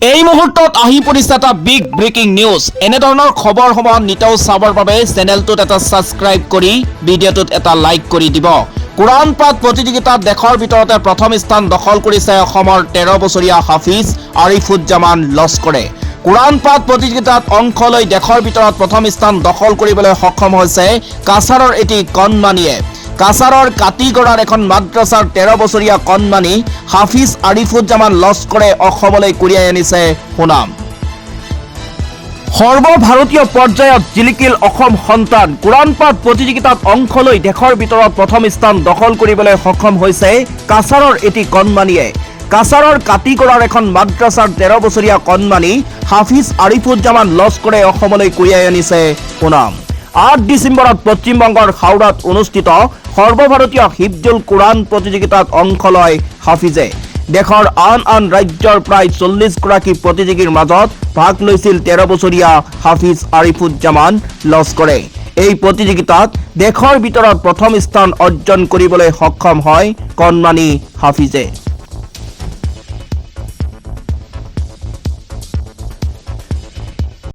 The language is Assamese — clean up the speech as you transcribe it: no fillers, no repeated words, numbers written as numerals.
এই মুহূৰ্তত আহি পৰিছে এটা বিগ ব্ৰেকিং নিউজ। এনেধৰণৰ খবৰসমূহ নিতৌ চাবৰ বাবে চেনেলটোত এটা ছাবস্ক্ৰাইব কৰি ভিডিঅ'টোত এটা লাইক কৰি দিব। কোৰাণ পাঠ প্ৰতিযোগিতাত দেশৰ ভিতৰতে প্ৰথম স্থান দখল কৰিছে অসমৰ 13 বছৰীয়া হাফিজ আৰিফুজ্জামান লস্কৰে। কোৰাণ পাঠ প্ৰতিযোগিতাত অংশ লৈ দেশৰ ভিতৰত প্ৰথম স্থান দখল কৰিবলৈ সক্ষম হৈছে কাছাৰৰ এটি কণমানিয়ে। কাছাৰৰ কাটিগড়াৰ এখন মাদ্ৰাছাৰ 13 বছৰীয়া কণমানি হাফিজ আৰিফুজ্জামান লস্কৰে অসমলৈ কঢ়িয়াই আনিছে সুনাম। সৰ্বভাৰতীয় পৰ্যায়ত জিলিকিল অসম সন্তান। কোৰাণ পাঠ প্ৰতিযোগিতাত অংশ লৈ দেশৰ ভিতৰত প্ৰথম স্থান দখল কৰিবলৈ সক্ষম হৈছে কাছাৰৰ এটি কণমানিয়ে। কাছাৰৰ কাটিগড়াৰ এখন মাদ্ৰাছাৰ 13 বছৰীয়া কণমানি হাফিজ আৰিফুজ্জামান লস্কৰে অসমলৈ কঢ়িয়াই আনিছে সুনাম। 8 ডিচেম্বৰত পশ্চিমবংগৰ হাওড়াত অনুষ্ঠিত সৰ্বভাৰতীয় হিফজুল কোৰাণ প্ৰতিযোগিতাত অংশ লয় হাফিজে। দেশৰ আন ৰাজ্যৰ প্ৰায় 40 গৰাকী প্ৰতিযোগীৰ মাজত ভাগ লৈছিল 13 বছৰীয়া হাফিজ আৰিফুজ্জামান লস্কৰে। এই প্ৰতিযোগিতাত দেশৰ ভিতৰত প্ৰথম স্থান অৰ্জন কৰিবলৈ সক্ষম হয় কণমানি হাফিজে।